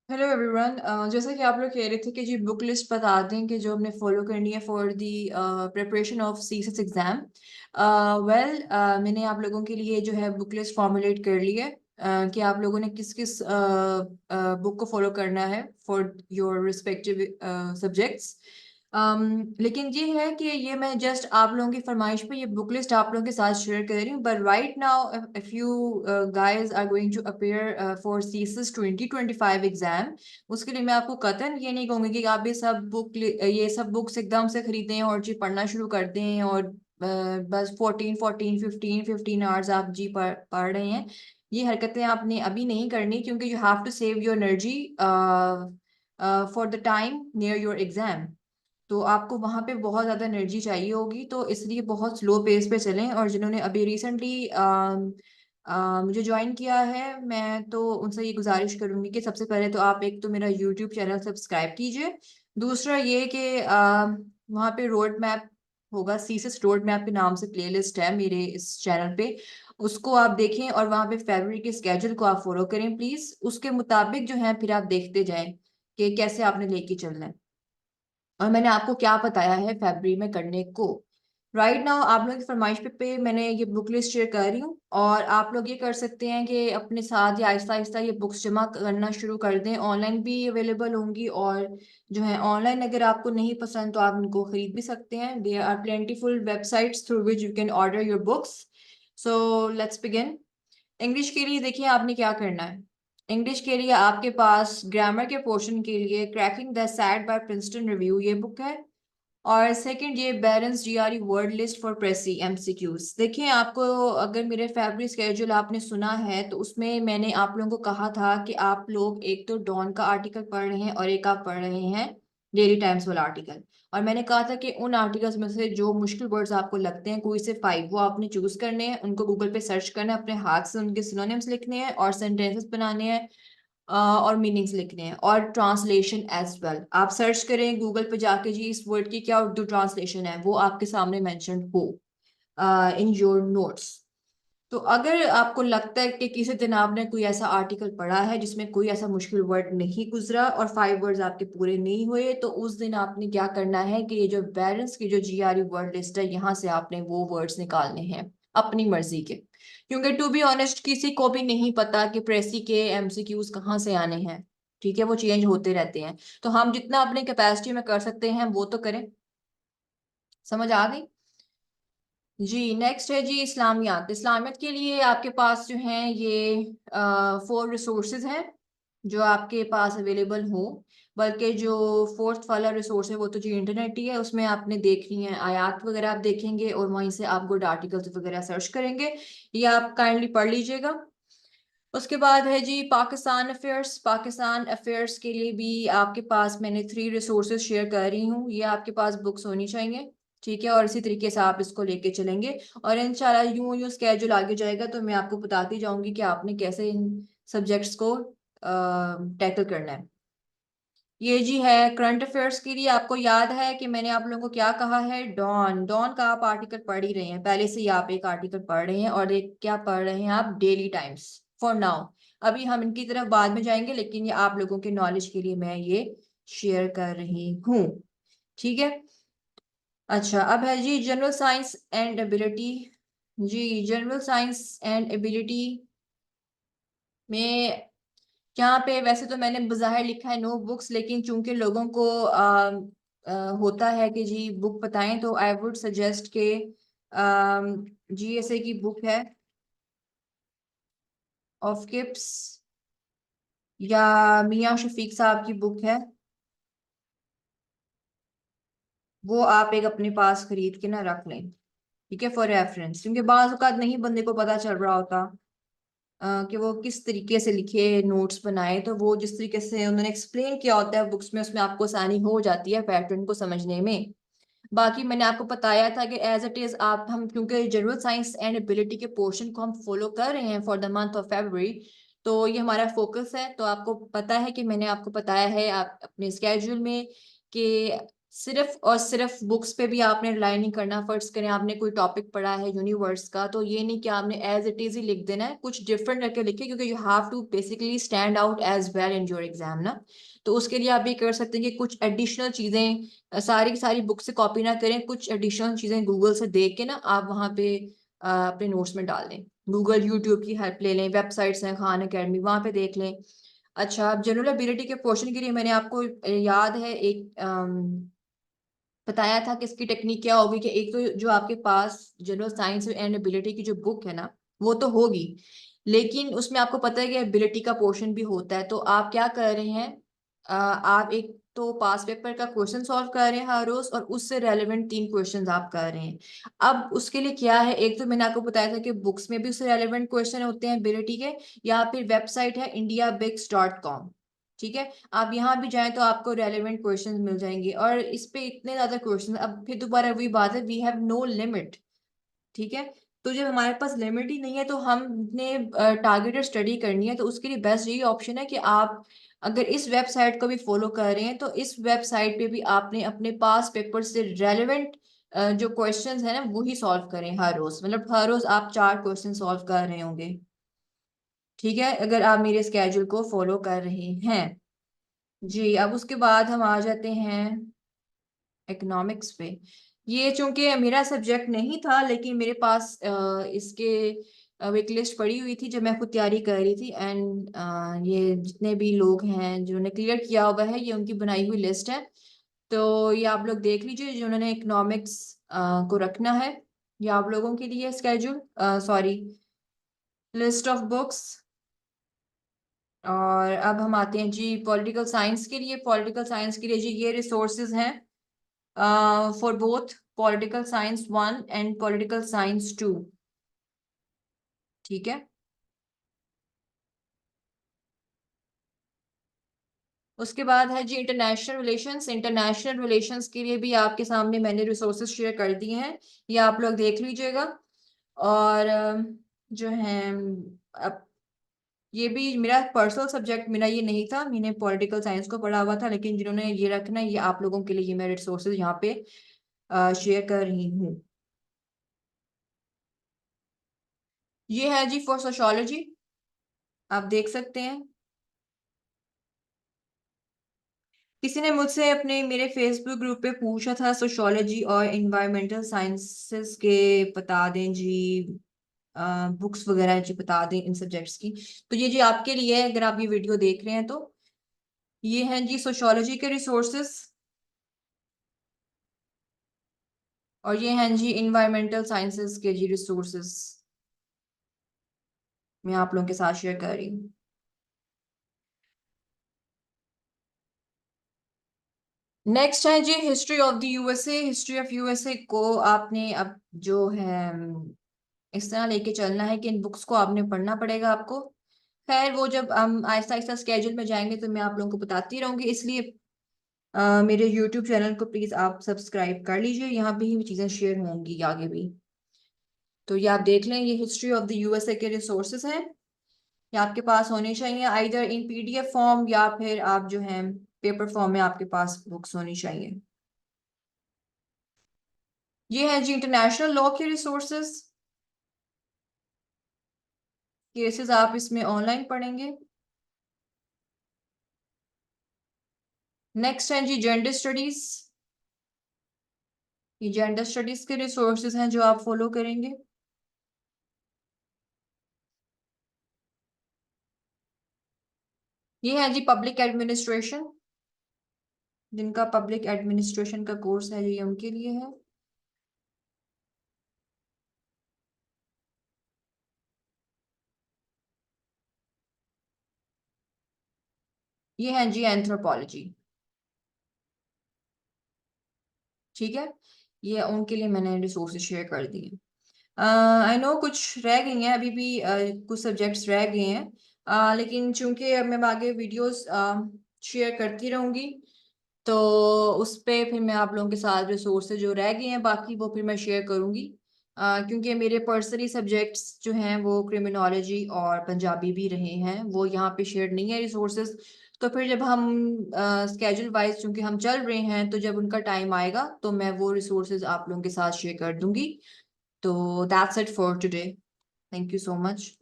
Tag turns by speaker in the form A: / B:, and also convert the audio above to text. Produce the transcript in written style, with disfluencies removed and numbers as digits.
A: Hello everyone. जैसा कि आप लोग कह रहे थे कि जी बुक लिस्ट बता दें कि जो हमने फॉलो करनी है for the preparation of CSS exam. Well, मैंने आप लोगों के लिए जो है बुक लिस्ट फॉर्मुलेट कर ली है कि आप लोगों ने किस किस बुक को फॉलो करना है फॉर योर रिस्पेक्टिव सब्जेक्ट्स। लेकिन ये है कि ये मैं जस्ट आप लोगों की फरमाइश पे ये बुक लिस्ट आप लोगों के साथ शेयर कर रही हूँ। But right now if you guys are going to appear for CSS 2025 exam, उसके लिए मैं आपको कतन ये नहीं कहूंगी कि आप ये सब बुक्स एकदम से खरीदें और जी पढ़ना शुरू कर दें और बस 14 14 15 15 आवर्स आप जी पढ़ रहे हैं। ये हरकतें आपने अभी नहीं करनी, क्योंकि you have to save your energy for the time near your exam. तो आपको वहां पे बहुत ज्यादा एनर्जी चाहिए होगी, तो इसलिए बहुत स्लो पेस पे चलें। और जिन्होंने अभी रिसेंटली मुझे ज्वाइन किया है, मैं तो उनसे ये गुजारिश करूंगी कि सबसे पहले तो आप एक तो मेरा यूट्यूब चैनल सब्सक्राइब कीजिए। दूसरा ये कि वहाँ पे रोड मैप होगा, सीसस रोड मैप के नाम से प्लेलिस्ट है मेरे इस चैनल पे, उसको आप देखें और वहाँ पे फरवरी के स्केड्यूल को आप फॉलो करें प्लीज। उसके मुताबिक जो है फिर आप देखते जाएं कि कैसे आपने लेके चलना है और मैंने आपको क्या बताया है फरवरी में करने को। राइट नाउ आप लोगों की फरमाइश पे मैंने ये बुक लिस्ट शेयर कर रही हूँ, और आप लोग ये कर सकते हैं कि अपने साथ या आहिस्ता आहिस्ता ये बुक्स जमा करना शुरू कर दें। ऑनलाइन भी अवेलेबल होंगी, और जो है ऑनलाइन अगर आपको नहीं पसंद तो आप उनको खरीद भी सकते हैं। There are plentiful websites through which you can order your books. So let's begin. English के लिए देखिए आपने क्या करना है। इंग्लिश के लिए आपके पास ग्रामर के पोर्शन के लिए cracking the SAT by Princeton Review ये बुक है। और सेकंड ये balance GRE word list for precis MCQs. देखिए आपको, अगर मेरे फैब्रिक स्केड्यूल आपने सुना है तो उसमें मैंने आप लोगों को कहा था कि आप लोग एक तो डॉन का आर्टिकल पढ़ रहे हैं और एक आप पढ़ रहे हैं डेली टाइम्स वाला आर्टिकल। और मैंने कहा था कि उन आर्टिकल्स में से जो मुश्किल वर्ड्स आपको लगते हैं कोई से 5 वो आपने चूज करने हैं, उनको गूगल पे सर्च करना है, अपने हाथ से उनके सिनोनिम्स लिखने हैं और सेंटेंसेस बनाने हैं, और मीनिंग्स लिखने हैं और ट्रांसलेशन एज वेल। आप सर्च करें गूगल पे जाके जी इस वर्ड की क्या उर्दू ट्रांसलेशन है, वो आपके सामने मेंशन्ड हो इन योर नोट्स। तो अगर आपको लगता है कि किसी दिन आपने कोई ऐसा आर्टिकल पढ़ा है जिसमें कोई ऐसा मुश्किल वर्ड नहीं गुजरा और 5 वर्ड्स आपके पूरे नहीं हुए, तो उस दिन आपने क्या करना है कि ये जो बैलेंस की जो जीआरई वर्ड लिस्ट है यहाँ से आपने वो वर्ड्स निकालने हैं अपनी मर्जी के। क्योंकि टू बी ऑनेस्ट किसी को भी नहीं पता कि प्रेसी के एमसीक्यूज कहाँ से आने हैं। ठीक है, वो चेंज होते रहते हैं। तो हम जितना अपनी कैपेसिटी में कर सकते हैं वो तो करें। समझ आ गई जी। नेक्स्ट है जी इस्लामियात। इस्लामियत के लिए आपके पास जो है ये 4 रिसोर्सेज हैं जो आपके पास अवेलेबल हो। बल्कि जो फोर्थ वाला रिसोर्स है वो तो जी इंटरनेट ही है, उसमें आपने देखनी है आयात वगैरह आप देखेंगे और वहीं से आप गुड आर्टिकल्स वगैरह सर्च करेंगे। ये आप काइंडली पढ़ लीजिएगा। उसके बाद है जी पाकिस्तान अफेयर्स। पाकिस्तान अफेयर्स के लिए भी आपके पास मैंने 3 रिसोर्सेज शेयर कर रही हूँ, ये आपके पास बुक्स होनी चाहिए। ठीक है, और इसी तरीके से आप इसको लेके चलेंगे और इंशाल्लाह यूं यूं स्केड्यूल आगे जाएगा तो मैं आपको बताती जाऊंगी कि आपने कैसे इन सब्जेक्ट्स को टैकल करना है। ये जी है करंट अफेयर्स के लिए। आपको याद है कि मैंने आप लोगों को क्या कहा है, डॉन डॉन का आप आर्टिकल पढ़ ही रहे हैं पहले से ही, आप एक आर्टिकल पढ़ रहे हैं और एक क्या पढ़ रहे हैं आप, डेली टाइम्स फॉर नाउ। अभी हम इनकी तरफ बाद में जाएंगे, लेकिन ये आप लोगों के नॉलेज के लिए मैं ये शेयर कर रही हूँ। ठीक है। अच्छा, अब है जी जनरल साइंस एंड एबिलिटी। जी जनरल साइंस एंड एबिलिटी में यहाँ पे वैसे तो मैंने बाहर लिखा है नो बुक्स, लेकिन चूंकि लोगों को होता है कि जी बुक बताएं, तो आई वुड सजेस्ट के जीएसए की बुक है ऑफ किप्स, या मियां शफीक साहब की बुक है, वो आप एक अपने पास खरीद के ना रख लें। ठीक है, फॉर रेफरेंस, क्योंकि बाज़ औक़ात नहीं बंदे को पता चल रहा होता कि वो किस तरीके से लिखे नोट्स बनाए, तो वो जिस तरीके से उन्होंने एक्सप्लेन किया होता है बुक्स में उसमें आपको आसानी हो जाती है पैटर्न को समझने में। बाकी मैंने आपको बताया था कि एज इट इज आप हम क्योंकि जनरल साइंस एंड एबिलिटी के पोर्शन को हम फॉलो कर रहे हैं for the month of February, तो ये हमारा फोकस है। तो आपको पता है कि मैंने आपको बताया है आप अपने स्केड्यूल में कि सिर्फ और सिर्फ बुक्स पे भी आपने रिलाई नहीं करना। फर्ज करें आपने कोई टॉपिक पढ़ा है यूनिवर्स का, तो ये नहीं कि आपने एज इट इज ही लिख देना है, कुछ डिफरेंट करके लिखे, क्योंकि you have to basically stand out as well in your exam ना। तो उसके लिए आप ये कर सकते हैं कि कुछ एडिशनल चीजें, सारी की सारी बुक से कॉपी ना करें, कुछ एडिशनल चीजें गूगल से देख के ना आप वहाँ पे अपने नोट्स में डाल दें। गूगल, यूट्यूब की हेल्प ले लें, वेबसाइट्स हैं खान अकेडमी, वहाँ पे देख लें। अच्छा, जनरल एबिलिटी के क्वेश्चन के लिए मैंने आपको याद है एक बताया था कि इसकी टेक्निक क्या होगी, कि एक तो जो आपके पास जनरल साइंस एंड एबिलिटी की जो बुक है ना, वो तो होगी, लेकिन उसमें आपको पता है कि एबिलिटी का पोर्शन भी होता है। तो आप क्या कर रहे हैं, आप एक तो पास पेपर का क्वेश्चन सॉल्व कर रहे हैं हर रोज, और उससे रेलेवेंट 3 क्वेश्चन आप कर रहे हैं। अब उसके लिए क्या है, एक तो मैंने आपको बताया था कि बुक्स में भी उससे रेलेवेंट क्वेश्चन होते हैं एबिलिटी के, या फिर वेबसाइट है indiabix.com। ठीक है, आप यहाँ भी जाएं तो आपको रेलेवेंट क्वेश्चंस मिल जाएंगे, और इस पे इतने ज्यादा क्वेश्चन, अब फिर दोबारा वही बात है, वी हैव नो लिमिट। ठीक है, तो जब हमारे पास लिमिट ही नहीं है, तो हमने टारगेटेड स्टडी करनी है, तो उसके लिए बेस्ट यही ऑप्शन है कि आप अगर इस वेबसाइट को भी फॉलो कर रहे हैं, तो इस वेबसाइट पे भी आपने अपने पास पेपर से रेलेवेंट जो क्वेश्चंस है ना, वही सॉल्व करें हर रोज, मतलब हर रोज आप 4 क्वेश्चन सॉल्व कर रहे होंगे। ठीक है, अगर आप मेरे स्केड्यूल को फॉलो कर रहे हैं। जी, अब उसके बाद हम आ जाते हैं इकोनॉमिक्स पे। ये चूंकि मेरा सब्जेक्ट नहीं था, लेकिन मेरे पास इसके एक लिस्ट पड़ी हुई थी जब मैं खुद तैयारी कर रही थी, एंड ये जितने भी लोग हैं जिन्होंने क्लियर किया हुआ है, ये उनकी बनाई हुई लिस्ट है। तो ये आप लोग देख लीजिए जिन्होंने इकोनॉमिक्स को रखना है, ये आप लोगों के लिए schedule, sorry, list of books. और अब हम आते हैं जी पॉलिटिकल साइंस के लिए। पॉलिटिकल साइंस के लिए जी ये रिसोर्सेज हैं for both political science 1 and political science 2। ठीक है, उसके बाद है जी इंटरनेशनल रिलेशंस। इंटरनेशनल रिलेशंस के लिए भी आपके सामने मैंने रिसोर्सेज शेयर कर दिए हैं, ये आप लोग देख लीजिएगा। और जो है, अब ये भी मेरा पर्सनल सब्जेक्ट, मेरा ये नहीं था, मैंने पॉलिटिकल साइंस को पढ़ा हुआ था, लेकिन जिन्होंने ये रखना है, ये आप लोगों के लिए ये मैं रिसोर्सेज यहाँ पे शेयर कर रही हूँ। ये है जी फॉर सोशोलॉजी, आप देख सकते हैं। किसी ने मुझसे अपने मेरे फेसबुक ग्रुप पे पूछा था सोशोलॉजी और इन्वायरमेंटल साइंसेस के बता दें जी, बुक्स वगैरह जी बता दें इन सब्जेक्ट्स की। तो ये जी आपके लिए है, अगर आप ये वीडियो देख रहे हैं तो। ये हैं जी सोशोलॉजी के रिसोर्सेस, और ये हैं जी इन्वायरमेंटल साइंसेस के जी रिसोर्सेस, मैं आप लोगों के साथ शेयर कर रही हूँ। नेक्स्ट है जी history of the USA. History of USA को आपने अब जो है इस तरह लेके चलना है कि इन बुक्स को आपने पढ़ना पड़ेगा आपको। खैर, वो जब हम आहिस्ता आहिस्ता स्केड्यूल में जाएंगे तो मैं आप लोगों को बताती रहूंगी, इसलिए मेरे यूट्यूब चैनल को प्लीज आप सब्सक्राइब कर लीजिए, यहाँ पे ही चीजें शेयर होंगी आगे भी। तो ये आप देख लें, ये हिस्ट्री ऑफ द यूएसए के रिसोर्सेज हैं, ये आपके पास होने चाहिए आइदर इन पीडीएफ फॉर्म, या फिर आप जो है पेपर फॉर्म में आपके पास बुक्स होनी चाहिए। ये है जी इंटरनेशनल लॉ के रिसोर्सेज, केसेस आप इसमें ऑनलाइन पढ़ेंगे। नेक्स्ट है जी जेंडर स्टडीज। ये जेंडर स्टडीज के रिसोर्सेज हैं जो आप फॉलो करेंगे। ये है जी पब्लिक एडमिनिस्ट्रेशन, जिनका पब्लिक एडमिनिस्ट्रेशन का कोर्स है ये उनके लिए है। ये है जी एंथ्रोपोलॉजी। ठीक है, ये उनके लिए मैंने रिसोर्सेज शेयर कर दिए। आई नो कुछ रह गई हैं अभी भी, कुछ सब्जेक्ट्स रह गए हैं, लेकिन चूंकि अब मैं आगे वीडियोस शेयर करती रहूंगी, तो उस पे फिर मैं आप लोगों के साथ रिसोर्सेज जो रह गए हैं बाकी वो फिर मैं शेयर करूंगी। क्योंकि मेरे पर्सनली सब्जेक्ट्स जो हैं वो क्रिमिनोलॉजी और पंजाबी भी रहे हैं, वो यहाँ पे शेयर नहीं है रिसोर्सेज। तो फिर जब हम स्केड्यूल वाइज चूंकि हम चल रहे हैं, तो जब उनका टाइम आएगा तो मैं वो रिसोर्सेज आप लोगों के साथ शेयर कर दूंगी। तो that's it for today. Thank you so much.